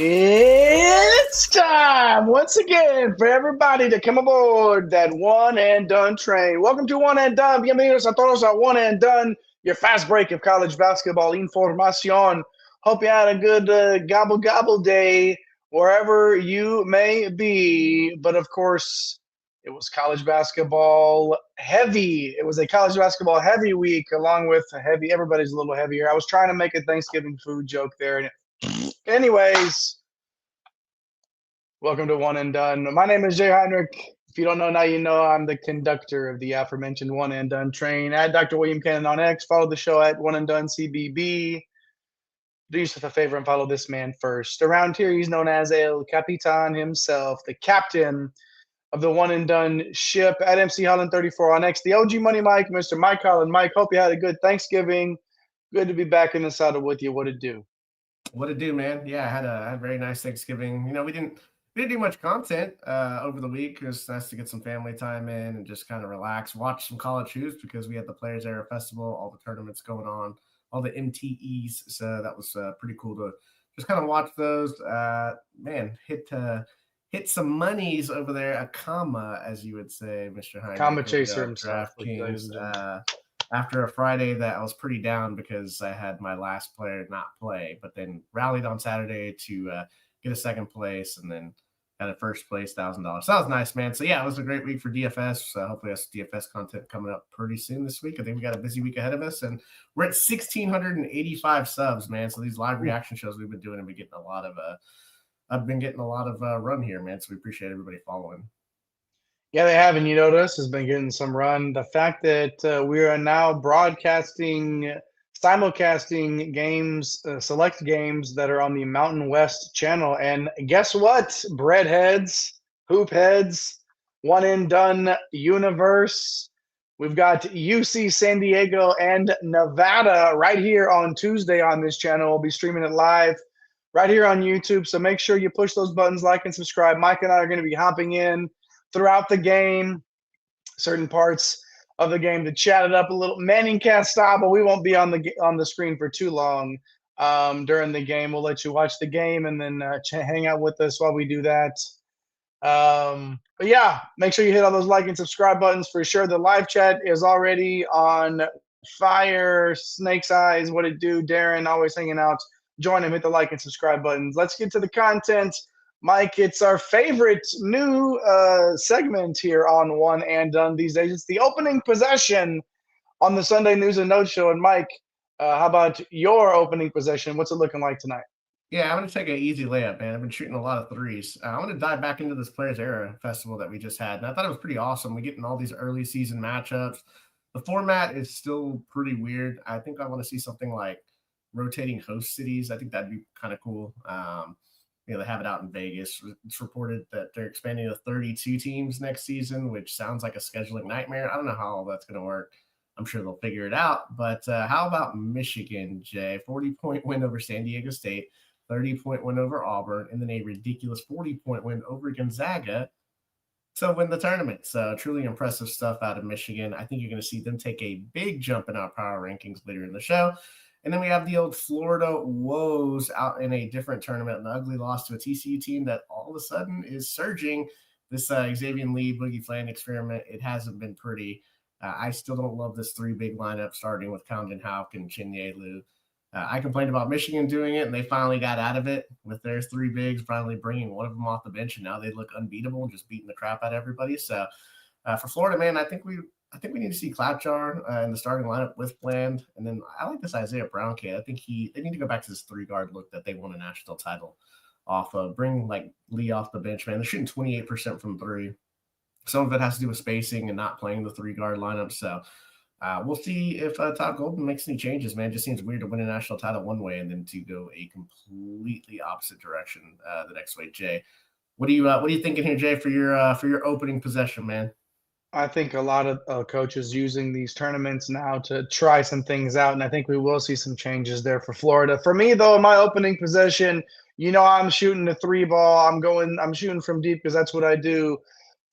It's time once again for everybody to come aboard that one and done train. Welcome to One and Done. Bienvenidos a todos a One and Done, your fast break of college basketball información. Hope you had a good gobble gobble day wherever you may be. But of course, it was college basketball heavy. It was a college basketball heavy week, along with heavy. Everybody's a little heavier. I was trying to make a Thanksgiving food joke there, and anyways, welcome to One and Done. My name is Jay Heinrich. If you don't know now, you know I'm the conductor of the aforementioned One and Done train. At Dr. William Cannon on X. Follow the show at One and Done CBB. Do yourself a favor and follow this man first. Around here, he's known as El Capitan himself, the captain of the One and Done ship at MC Holland 34 on X. The OG Money Mike, Mr. Mike Holland. Mike, hope you had a good Thanksgiving. Good to be back in the saddle with you. What it do? What it do, man? Yeah, I had a very nice Thanksgiving. We didn't do much content over the week. It was nice to get some family time in and just kind of relax, watch some college hoops because we had the Players Era Festival, all the tournaments going on, all the MTEs. So that was pretty cool to just kind of watch those. Hit some monies over there, a comma, as you would say, Mr. Heinrich. Comma chaser himself. DraftKings. After a Friday that I was pretty down because I had my last player not play, but then rallied on Saturday to get a second place and then got a first place $1,000. So that was nice, man. So yeah, it was a great week for DFS. So hopefully that's DFS content coming up pretty soon this week. I think we got a busy week ahead of us, and we're at 1,685 subs, man. So these live reaction shows we've been doing have been getting a lot of I've been getting a lot of run here, man. So we appreciate everybody following. Yeah, they have, and you notice has been getting some run. The fact that we are now broadcasting, simulcasting games, select games that are on the Mountain West channel. And guess what, breadheads, hoop heads, One and Done universe. We've got UC San Diego and Nevada right here on Tuesday on this channel. We'll be streaming it live right here on YouTube. So make sure you push those buttons, like and subscribe. Mike and I are going to be hopping in throughout the game, certain parts of the game to chat it up a little, Manning cast style, but we won't be on the screen for too long during the game. We'll let you watch the game and then hang out with us while we do that. But yeah, make sure you hit all those like and subscribe buttons for sure. The live chat is already on fire. Snake's Eyes, what it do? Darren, always hanging out. Join him, hit the like and subscribe buttons. Let's get to the content. Mike, it's our favorite new segment here on One and Done these days. It's the opening possession on the Sunday News and Notes show. And Mike, how about your opening possession? What's it looking like tonight? Yeah, I'm going to take an easy layup, man. I've been shooting a lot of threes. I want to dive back into this Players Era Festival that we just had. And I thought it was pretty awesome. We get in all these early season matchups. The format is still pretty weird. I think I want to see something like rotating host cities. I think that'd be kind of cool. They have it out in Vegas. It's reported that they're expanding to 32 teams next season, which sounds like a scheduling nightmare. I don't know how all that's going to work. I'm sure they'll figure it out. But how about Michigan, Jay? 40-point win over San Diego State, 30-point win over Auburn, and then a ridiculous 40-point win over Gonzaga to win the tournament. So truly impressive stuff out of Michigan. I think you're going to see them take a big jump in our power rankings later in the show. And then we have the old Florida woes out in a different tournament, an ugly loss to a TCU team that all of a sudden is surging. This Xavier Lee, Boogie Flan experiment, it hasn't been pretty. I still don't love this three big lineup starting with Condon Houck and Chinye Lu. I complained about Michigan doing it, and they finally got out of it with their three bigs, finally bringing one of them off the bench, and now they look unbeatable, just beating the crap out of everybody. So for Florida, man, I think we need to see Clapjar in the starting lineup with Bland. And then I like this Isaiah Brown kid. I think they need to go back to this three-guard look that they won a national title off of. Bring, like, Lee off the bench, man. They're shooting 28% from three. Some of it has to do with spacing and not playing the three-guard lineup. So we'll see if Todd Golden makes any changes, man. It just seems weird to win a national title one way and then to go a completely opposite direction the next way. Jay, what are you thinking here, Jay, for your opening possession, man? I think a lot of coaches using these tournaments now to try some things out, and I think we will see some changes there for Florida. For me, though, my opening possession, I'm shooting the three ball. I'm shooting from deep because that's what I do.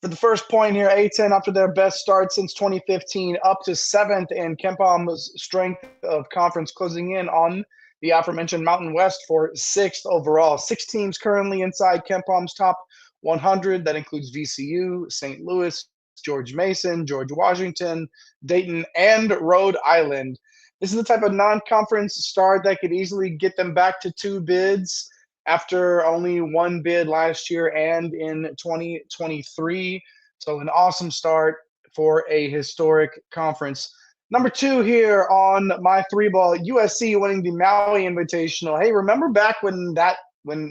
For the first point here, A-10 after their best start since 2015, up to seventh in KenPom's strength of conference, closing in on the aforementioned Mountain West for 6th overall. 6 teams currently inside KenPom's top 100. That includes VCU, St. Louis, George Mason, George Washington, Dayton, and Rhode Island. This is the type of non-conference start that could easily get them back to 2 bids after only 1 bid last year and in 2023. So an awesome start for a historic conference. Number 2 here on my 3-ball, USC winning the Maui Invitational. Hey, remember back when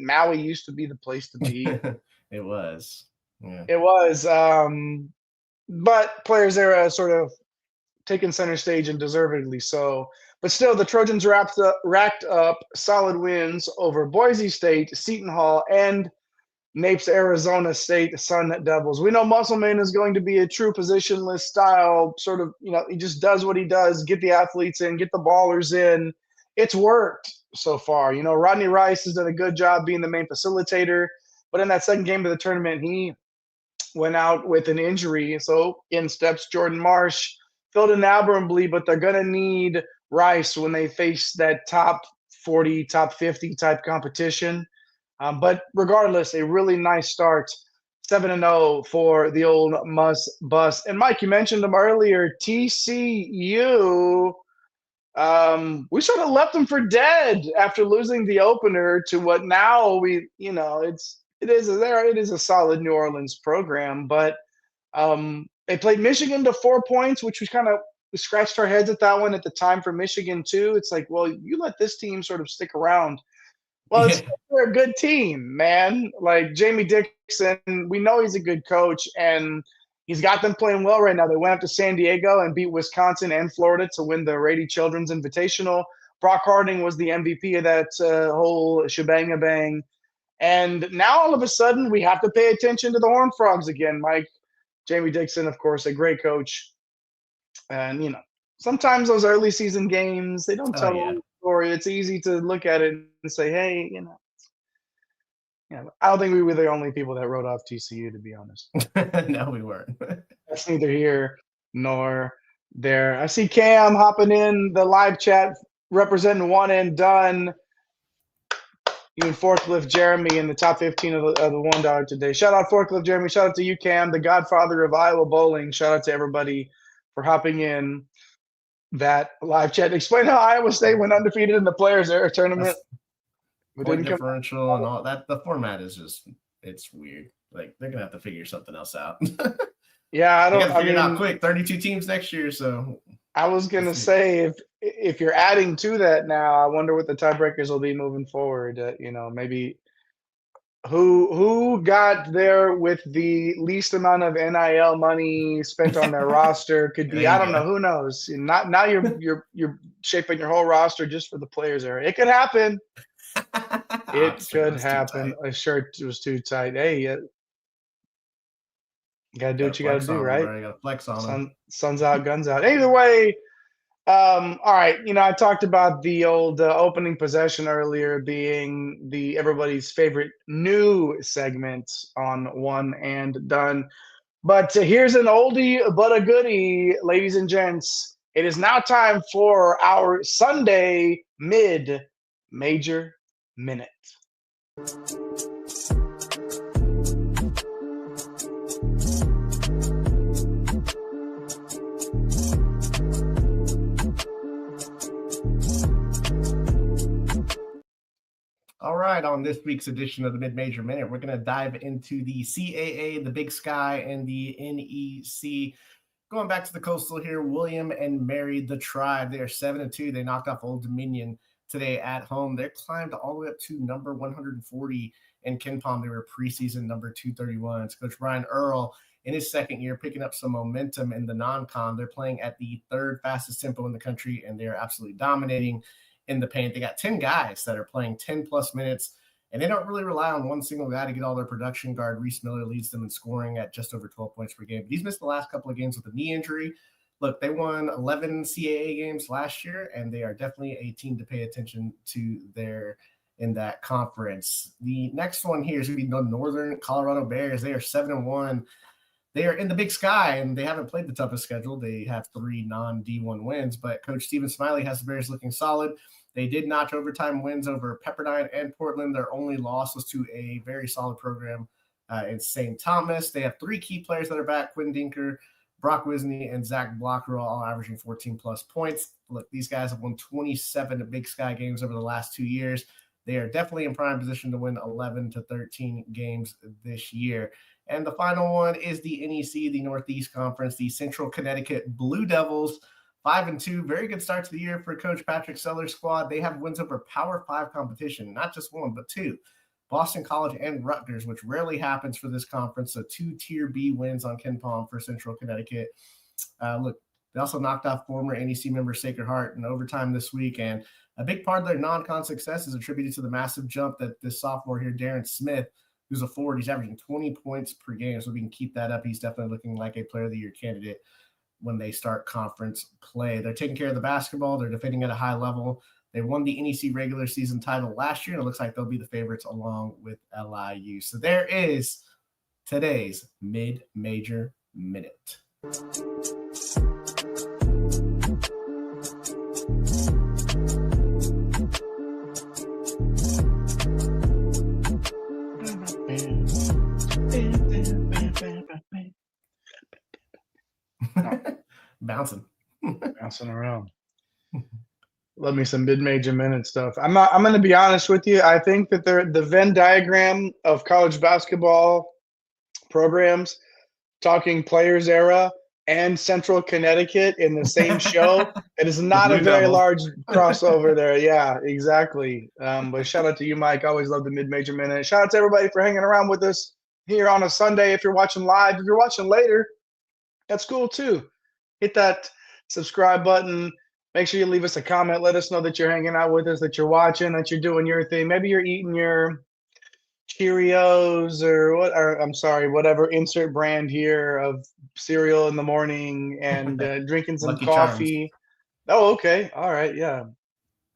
Maui used to be the place to be? It was. Yeah. It was. But Players Era sort of taken center stage, and deservedly so. But still, the Trojans racked up solid wins over Boise State, Seton Hall, and Napes, Arizona State Sun Devils. We know Musselman is going to be a true positionless style, sort of, he just does what he does, get the athletes in, get the ballers in. It's worked so far. Rodney Rice has done a good job being the main facilitator, but in that second game of the tournament, he went out with an injury. So in steps Jordan Marsh, filled in admirably, but they're going to need Rice when they face that top 40, top 50 type competition. But regardless, a really nice start, 7-0 for the old Bus. And Mike, you mentioned them earlier, TCU. We sort of left them for dead after losing the opener to what now it is a solid New Orleans program, but they played Michigan to 4 points, which we kind of scratched our heads at that one at the time for Michigan too. It's like, well, you let this team sort of stick around. Well, Yeah. they're a good team, man. Like Jamie Dixon, we know he's a good coach, and he's got them playing well right now. They went up to San Diego and beat Wisconsin and Florida to win the Rady Children's Invitational. Brock Harding was the MVP of that whole shebang-a-bang. And now all of a sudden we have to pay attention to the Horned Frogs again, Mike. Jamie Dixon, of course, a great coach. And, sometimes those early season games, they don't tell the whole story. It's easy to look at it and say, hey, I don't think we were the only people that wrote off TCU, to be honest. No, we weren't. That's neither here nor there. I see Cam hopping in the live chat representing One and Done. You and Forklift Jeremy in the top 15 of the $1 today. Shout out Forklift Jeremy. Shout out to you, Cam, the godfather of Iowa bowling. Shout out to everybody for hopping in that live chat. Explain how Iowa State went undefeated in the Players Era tournament. Point differential and all that. The format is it's weird. Like, they're gonna have to figure something else out. Yeah, I figure it out quick. 32 teams next year, so I was gonna say if you're adding to that now, I wonder what the tiebreakers will be moving forward. Maybe who got there with the least amount of NIL money spent on their roster could be. I don't know. Who knows? Now you're shaping your whole roster just for the Players Era. It could happen. It could happen. A shirt was too tight. Hey, you gotta do what you gotta do, right? You gotta flex on them. Sun's out, guns out. Either way. All right. I talked about the old opening possession earlier being everybody's favorite new segment on One and Done. But here's an oldie but a goodie, ladies and gents. It is now time for our Sunday mid-major minute. All right, on this week's edition of the Mid-Major Minute, we're going to dive into the CAA, the Big Sky, and the NEC. Going back to the Coastal here, William and Mary, the Tribe. They are 7-2. They knocked off Old Dominion today at home. They climbed all the way up to number 140 in KenPom. They were preseason number 231. It's Coach Brian Earl in his second year picking up some momentum in the non-con. They're playing at the third fastest tempo in the country, and they're absolutely dominating in the paint. They got 10 guys that are playing 10-plus minutes, and they don't really rely on one single guy to get all their production. Guard Reese Miller leads them in scoring at just over 12 points per game. But he's missed the last couple of games with a knee injury. Look, they won 11 CAA games last year, and they are definitely a team to pay attention to there in that conference. The next one here is going to be the Northern Colorado Bears. They are 7-1. They are in the Big Sky, and they haven't played the toughest schedule. They have 3 non-D1 wins, but Coach Stephen Smiley has the Bears looking solid. They did notch overtime wins over Pepperdine and Portland. Their only loss was to a very solid program in St. Thomas. They have 3 key players that are back: Quinn Dinker, Brock Wisney, and Zach Blocker, all averaging 14-plus points. Look, these guys have won 27 Big Sky games over the last 2 years. They are definitely in prime position to win 11 to 13 games this year. And the final one is the NEC, the Northeast Conference, the Central Connecticut Blue Devils, 5-2. Very good start to the year for Coach Patrick Seller's squad. They have wins over Power 5 competition, not just 1, but 2. Boston College and Rutgers, which rarely happens for this conference. So 2 Tier B wins on Ken Palm for Central Connecticut. Look, they also knocked off former NEC member Sacred Heart in overtime this week. And a big part of their non-con success is attributed to the massive jump that this sophomore here, Darren Smith, who's a forward, he's averaging 20 points per game. So if we can keep that up, he's definitely looking like a player of the year candidate when they start conference play. They're taking care of the basketball. They're defending at a high level. They won the NEC regular season title last year, and it looks like they'll be the favorites along with LIU. So there is today's Mid-Major Minute. Bouncing around. Love me some mid-major minute stuff. I'm going to be honest with you. I think that the Venn diagram of college basketball programs, talking Players Era and Central Connecticut in the same show, it is not a very large crossover there. Yeah, exactly. But shout out to you, Mike. I always love the mid-major minute. Shout out to everybody for hanging around with us here on a Sunday. If you're watching live, if you're watching later, that's cool too. Hit that subscribe button. Make sure you leave us a comment. Let us know that you're hanging out with us, that you're watching, that you're doing your thing. Maybe you're eating your Cheerios or whatever insert brand here of cereal in the morning and drinking some Lucky coffee. Charms. Oh, okay. All right. Yeah.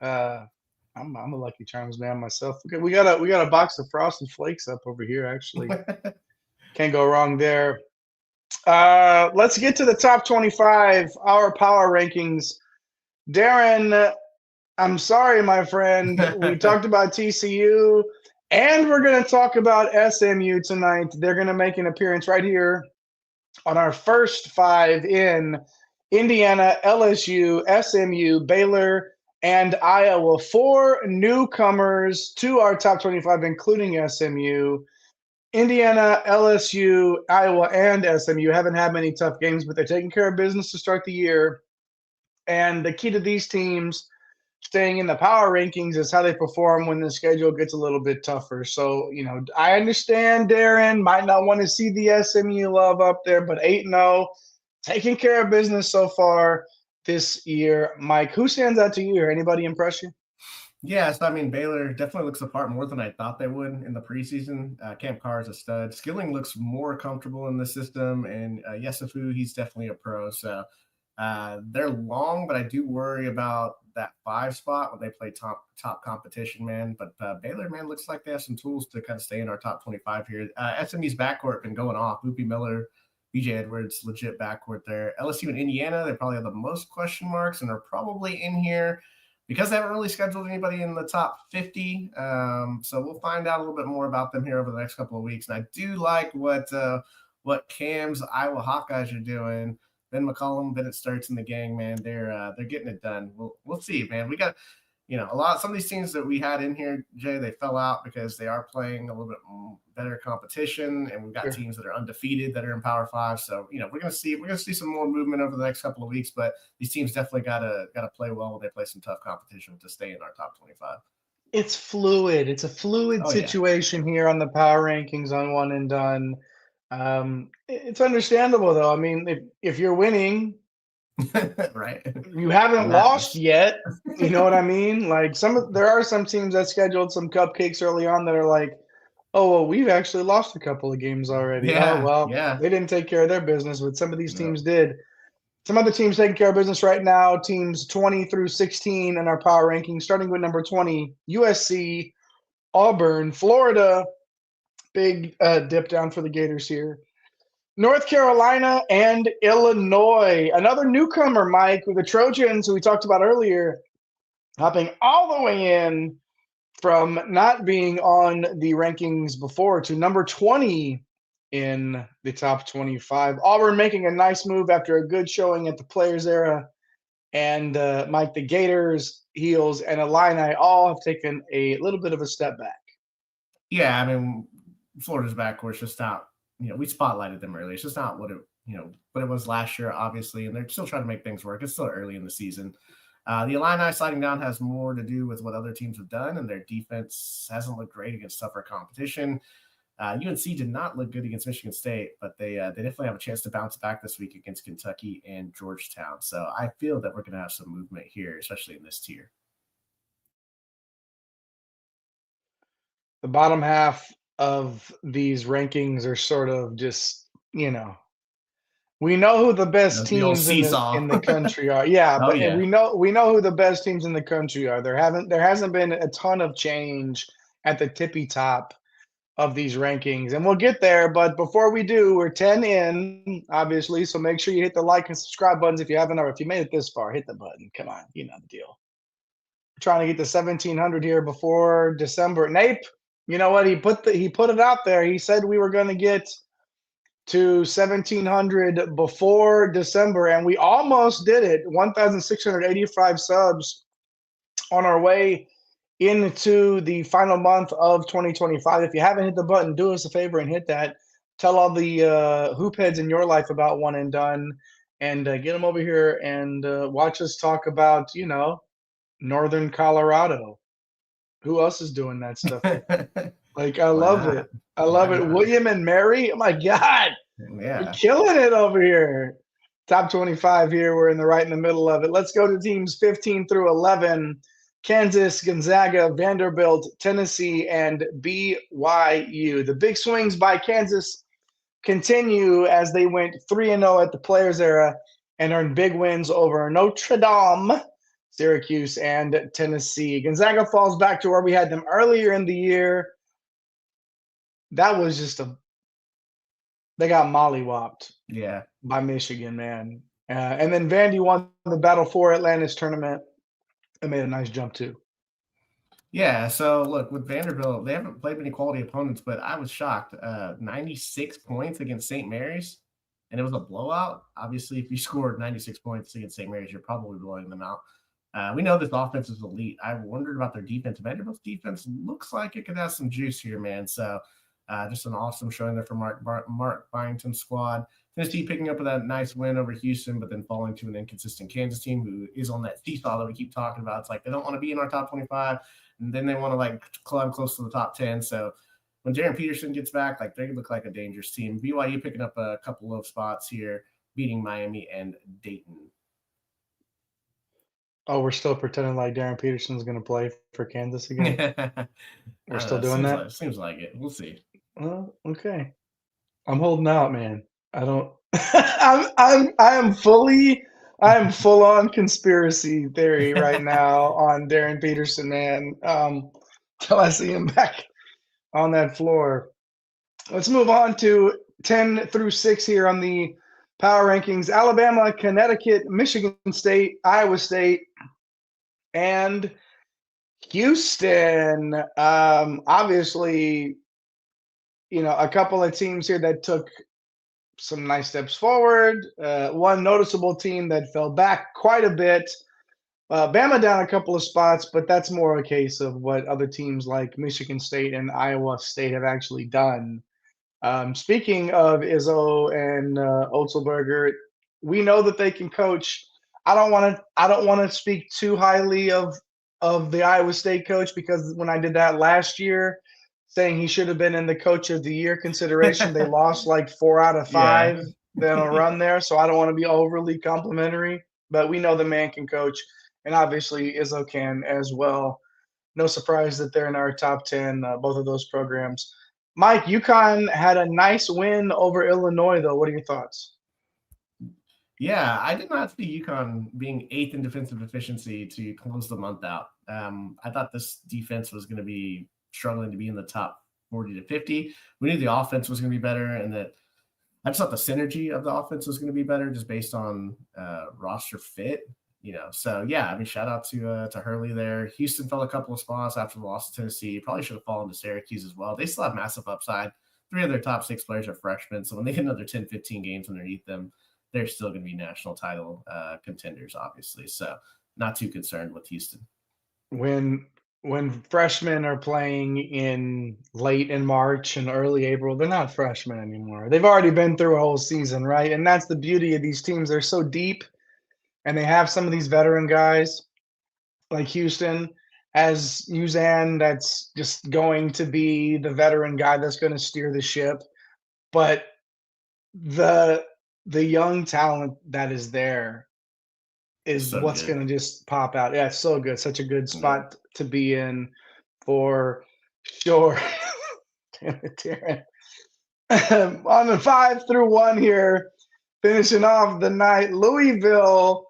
I'm a Lucky Charms man myself. Okay, we got a box of Frosted Flakes up over here, actually. Can't go wrong there. Let's get to the top 25, our power rankings. Darren, I'm sorry, my friend. We talked about TCU, and we're going to talk about SMU tonight. They're going to make an appearance right here on our first 5 in Indiana, LSU, SMU, Baylor, and Iowa. 4 newcomers to our top 25, including SMU. Indiana, LSU, Iowa, and SMU haven't had many tough games, but they're taking care of business to start the year. And the key to these teams staying in the power rankings is how they perform when the schedule gets a little bit tougher. So, I understand Darren might not want to see the SMU love up there, but 8-0, taking care of business so far this year. Mike, who stands out to you, or anybody impress you? Yeah, so Baylor definitely looks the part more than I thought they would in the preseason. Camp Carr is a stud. Skilling looks more comfortable in the system, and Yesufu, he's definitely a pro. So they're long, but I do worry about that 5 spot when they play top competition, man. But Baylor, man, looks like they have some tools to kind of stay in our top 25 here. SMU's backcourt been going off. Loopy Miller, BJ Edwards, legit backcourt there. LSU and Indiana, they probably have the most question marks and are probably in here because they haven't really scheduled anybody in the top 50. So we'll find out a little bit more about them here over the next couple of weeks. And I do like what Cam's Iowa Hawkeyes are doing. Ben McCollum, Bennett Starks, and the gang, man, they're getting it done. We'll see, man. We got some of these teams that we had in here, Jay, they fell out because they are playing a little bit better competition, and we've got teams that are undefeated that are in Power 5. So we're gonna see some more movement over the next couple of weeks. But these teams definitely gotta play well when they play some tough competition to stay in our top 25. It's fluid. It's a fluid situation here on the power rankings on One and Done. It's understandable though. I mean, if you're winning, right, you haven't lost yet. You know what I mean? Like there are some teams that scheduled some cupcakes early on that are like, oh well, we've actually lost a couple of games already. They didn't take care of their business, but some of these teams did. Some other teams taking care of business right now, teams 20 through 16 in our power rankings, starting with number 20, USC, Auburn, Florida. Big dip down for the Gators here. North Carolina and Illinois. Another newcomer, Mike, with the Trojans, who we talked about earlier. hopping all the way in from not being on the rankings before to number 20 in the top 25. Auburn making a nice move after a good showing at the Players era. And Mike, the Gators, Heels, and Illini all have taken a little bit of a step back. Yeah, I mean, Florida's backcourt's just not, we spotlighted them early. It's just not what it was last year, obviously, and they're still trying to make things work. It's still early in the season. The Illini sliding down has more to do with what other teams have done, and their defense hasn't looked great against tougher competition. UNC did not look good against Michigan State, but they definitely have a chance to bounce back this week against Kentucky and Georgetown. So I feel that we're going to have some movement here, especially in this tier. The bottom half of these rankings are sort of just, we know who the best The old teams seesaw. in the country are. Yeah, Oh, but yeah. we know who the best teams in the country are. There hasn't been a ton of change at the tippy top of these rankings, and we'll get there. But before we do, we're 10 in, obviously. So make sure you hit the like and subscribe buttons if you haven't, or if you made it this far, hit the button. Come on, you know the deal. We're trying to get to 1,700 here before December. Nape, you know what? He put it out there. He said we were going to get to 1,700 before December, and we almost did it. 1,685 subs on our way into the final month of 2025. If you haven't hit the button, do us a favor and hit that. Tell all the hoop heads in your life about One and Done, and get them over here and watch us talk about, Northern Colorado. Who else is doing that stuff? Like, I Why love not? it. I Why love it. not? William and Mary. Oh my God. We're Yeah. killing it over here. Top 25 here. We're in the middle of it. Let's go to teams 15 through 11. Kansas, Gonzaga, Vanderbilt, Tennessee, and BYU. The big swings by Kansas continue as they went 3-0 at the Players era and earned big wins over Notre Dame, Syracuse, and Tennessee. Gonzaga falls back to where we had them earlier in the year. That was just they got mollywopped by Michigan, man. And then Vandy won the Battle for Atlantis tournament and made a nice jump too. Yeah, so look, with Vanderbilt, they haven't played many quality opponents, but I was shocked. 96 points against St. Mary's, and it was a blowout. Obviously, if you scored 96 points against St. Mary's, you're probably blowing them out. We know this offense is elite. I wondered about their defense. Vanderbilt's defense looks like it could have some juice here, man. So just an awesome showing there for Mark Byington's squad. Tennessee picking up with that nice win over Houston, but then falling to an inconsistent Kansas team who is on that seesaw that we keep talking about. It's like they don't want to be in our top 25, and then they want to climb close to the top 10. So when Darren Peterson gets back, they look like a dangerous team. BYU picking up a couple of spots here, beating Miami and Dayton. Oh, we're still pretending like Darren Peterson's going to play for Kansas again? We're still doing that? Seems like it. We'll see. Oh, okay. I'm holding out, man. I don't. I am full on conspiracy theory right now on Darren Peterson, man. Till I see him back on that floor. Let's move on to 10 through 6 here on the power rankings. Alabama, Connecticut, Michigan State, Iowa State, and Houston. Obviously, a couple of teams here that took some nice steps forward. One noticeable team that fell back quite a bit. Bama down a couple of spots, but that's more a case of what other teams like Michigan State and Iowa State have actually done. Speaking of Izzo and Otzelberger, we know that they can coach. I don't want to speak too highly of the Iowa State coach, because when I did that last year, saying he should have been in the Coach of the Year consideration, they lost 4 out of 5 in a run there. So I don't want to be overly complimentary, but we know the man can coach, and obviously Izzo can as well. No surprise that they're in our top 10, both of those programs. Mike, UConn had a nice win over Illinois, though. What are your thoughts? Yeah, I did not see UConn being 8th in defensive efficiency to close the month out. I thought this defense was going to be struggling to be in the top 40 to 50. We knew the offense was going to be better, and that I just thought the synergy of the offense was going to be better just based on roster fit. So yeah, I mean, shout out to Hurley there. Houston fell a couple of spots after the loss to Tennessee. Probably should have fallen to Syracuse as well. They still have massive upside. 3 of their top 6 players are freshmen, so when they get another 10, 15 games underneath them, they're still going to be national title contenders, obviously. So not too concerned with Houston. When freshmen are playing in late in March and early April, they're not freshmen anymore. They've already been through a whole season, right? And that's the beauty of these teams. They're so deep, and they have some of these veteran guys like Houston as Uzan that's just going to be the veteran guy that's going to steer the ship. But the the young talent that is there is So what's good. going to just pop out. Yeah, it's so good. Such a good Yeah. spot to be in for sure. Damn it, Darren. On the 5-1 here, finishing off the night, Louisville,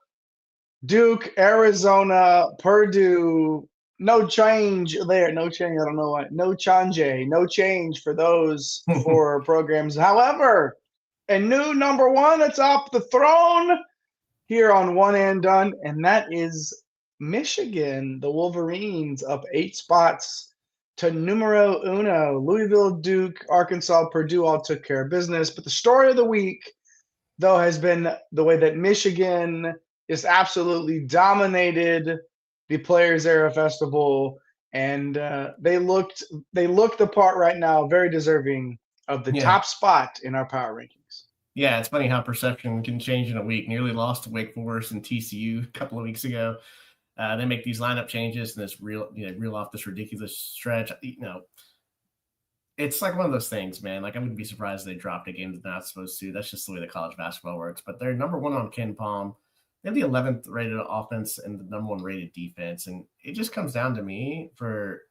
Duke, Arizona, Purdue. No change there. No change. I don't know why. No change. No change for those 4 programs. However, a new number 1 atop the throne here on One and Done, and that is Michigan. The Wolverines up 8 spots to numero uno. Louisville, Duke, Arkansas, Purdue all took care of business. But the story of the week, though, has been the way that Michigan just absolutely dominated the Players Era Festival, and they looked the part right now, very deserving of the Yeah. top spot in our power rankings. Yeah, it's funny how perception can change in a week. Nearly lost to Wake Forest and TCU a couple of weeks ago. They make these lineup changes and reel off this ridiculous stretch. It's like one of those things, man. Like, I wouldn't be surprised if they dropped a game that they're not supposed to. That's just the way the college basketball works. But they're number 1 on Ken Palm. They have the 11th rated offense and the number 1 rated defense. And it just comes down to me for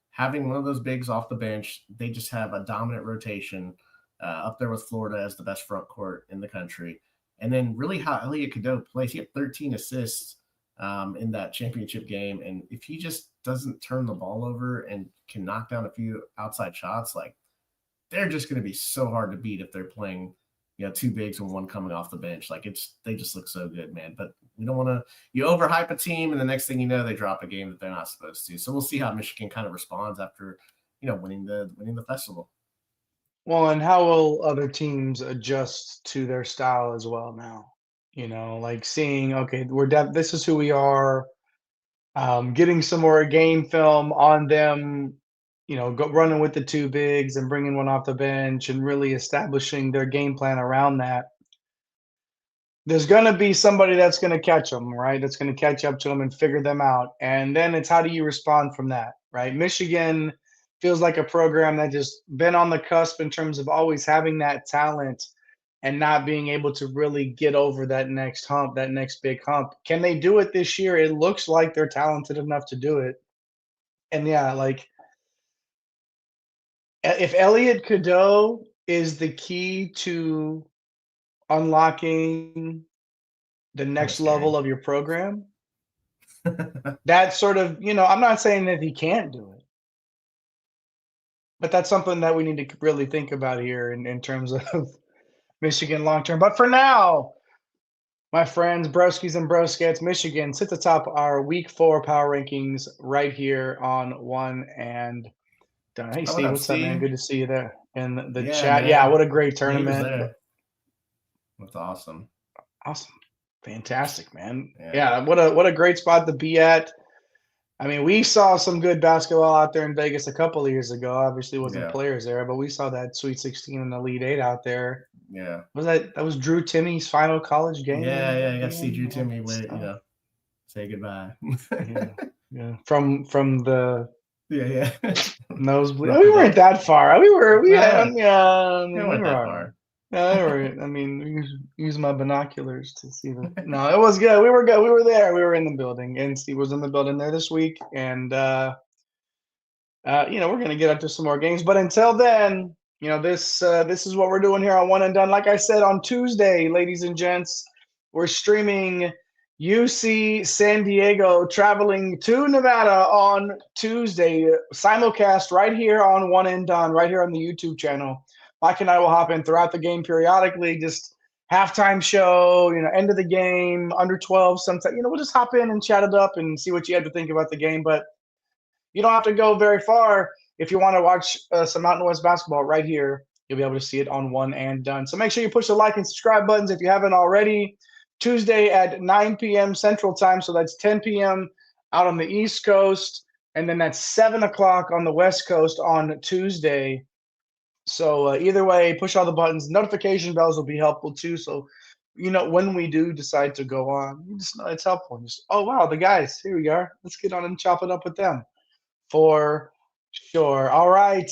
having one of those bigs off the bench. They just have a dominant rotation up there with Florida as the best front court in the country. And then really how Elliot Cadeau plays. He had 13 assists in that championship game. And if he just doesn't turn the ball over and can knock down a few outside shots, like, they're just going to be so hard to beat if they're playing, 2 bigs and 1 coming off the bench. Like, they just look so good, man. But we don't want to, you overhype a team and the next thing you know, they drop a game that they're not supposed to. So we'll see how Michigan kind of responds after, winning the festival. Well, and how will other teams adjust to their style as well now? Like seeing, okay, this is who we are. Getting some more game film on them, running with the 2 bigs and bringing 1 off the bench and really establishing their game plan around that. There's going to be somebody that's going to catch them, right? That's going to catch up to them and figure them out. And then it's how do you respond from that, right? Michigan feels like a program that just been on the cusp in terms of always having that talent and not being able to really get over that next hump, that next big hump. Can they do it this year? It looks like they're talented enough to do it. And yeah, like if Elliot Cadeau is the key to unlocking the Kinda next scary. level of your program, that sort of, I'm not saying that he can't do it, but that's something that we need to really think about here in terms of Michigan long term. But for now, my friends, broskies and broskets, Michigan sits atop our Week 4 power rankings right here on One and Done. Hey, Oh, what Steve, up, what's up, man? Steve? Good to see you there in the Yeah, chat. Yeah, man. what a great Yeah, he was tournament. there. That's awesome. Awesome. Fantastic, man. Yeah. Yeah, what a great spot to be at. I mean, we saw some good basketball out there in Vegas a couple of years ago. Obviously, it wasn't Yeah. players there, but we saw that Sweet 16 and Elite 8 out there. Yeah. That was Drew Timmy's final college game? Yeah. I got to see Drew Timmy say goodbye. Yeah. From the Yeah. nosebleed. We weren't that far. We were We went that that far. I mean, use my binoculars to see the. No, it was good. We were good. We were there. We were in the building, and Steve was in the building there this week. And we're gonna get up to some more games. But until then, this is what we're doing here on One and Done. Like I said on Tuesday, ladies and gents, we're streaming UC San Diego traveling to Nevada on Tuesday. Simulcast right here on One and Done, right here on the YouTube channel. Mike and I will hop in throughout the game periodically, just halftime show, end of the game, under 12, sometimes, we'll just hop in and chat it up and see what you had to think about the game. But you don't have to go very far if you want to watch some Mountain West basketball right here. You'll be able to see it on One and Done. So make sure you push the like and subscribe buttons if you haven't already. Tuesday at 9 p.m. Central Time, so that's 10 p.m. out on the East Coast, and then that's 7 o'clock on the West Coast on Tuesday. So either way, push all the buttons. Notification bells will be helpful too. So, when we do decide to go on, you just know it's helpful. Just, oh, wow, the guys, here we are. Let's get on and chop it up with them. For sure. All right.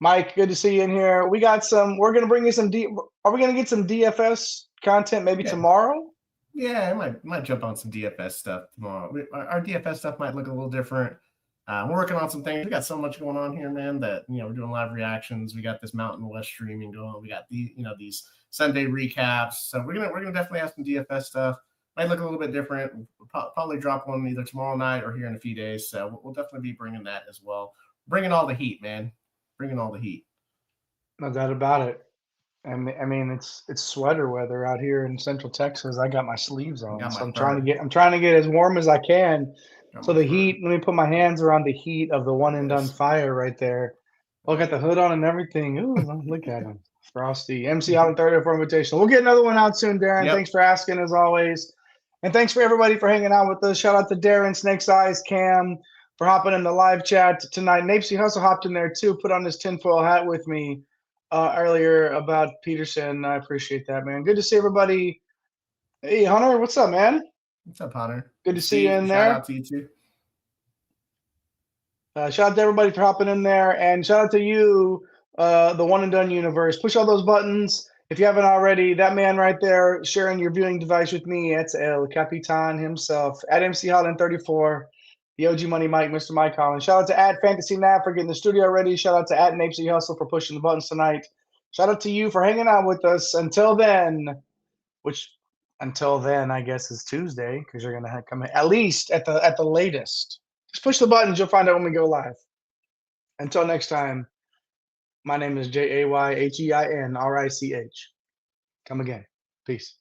Mike, good to see you in here. We're going to bring you are we going to get some DFS content maybe tomorrow? Yeah, I might jump on some DFS stuff tomorrow. Our DFS stuff might look a little different. We're working on some things. We got so much going on here, man, that, we're doing live reactions. We got this Mountain West streaming going. We got these Sunday recaps. So we're gonna definitely have some DFS stuff. Might look a little bit different. We'll probably drop one either tomorrow night or here in a few days. So we'll definitely be bringing that as well. Bringing all the heat, man. Bringing all the heat. No doubt about it. I mean, it's sweater weather out here in Central Texas. I got my sleeves on, so I'm trying to get as warm as I can. So the heat. Let me put my hands around the heat of the One and Done fire right there. Oh, got the hood on and everything. Ooh, look at him, frosty. MC Holland 34 Invitational. We'll get another one out soon, Darren. Yep. Thanks for asking as always, and thanks for everybody for hanging out with us. Shout out to Darren, Snake's Eyes, Cam for hopping in the live chat tonight. Napesy Hustle hopped in there too. Put on his tinfoil hat with me earlier about Peterson. I appreciate that, man. Good to see everybody. Hey, Hunter, what's up, man? What's up, Hunter? Good to see you in there. Shout out to you too. Shout out to everybody for hopping in there, and shout out to you, the One and Done universe. Push all those buttons if you haven't already. That man right there sharing your viewing device with me, it's El Capitan himself at MC Holland 34. The OG Money Mike, Mr. Mike Holland. Shout out to Fantasy Nav for getting the studio ready. Shout out to Napesy Hustle for pushing the buttons tonight. Shout out to you for hanging out with us. Until then, I guess is Tuesday, because you're gonna come in at least at the latest. Just push the buttons. You'll find out when we go live. Until next time, my name is JAYHEINRICH. Come again. Peace.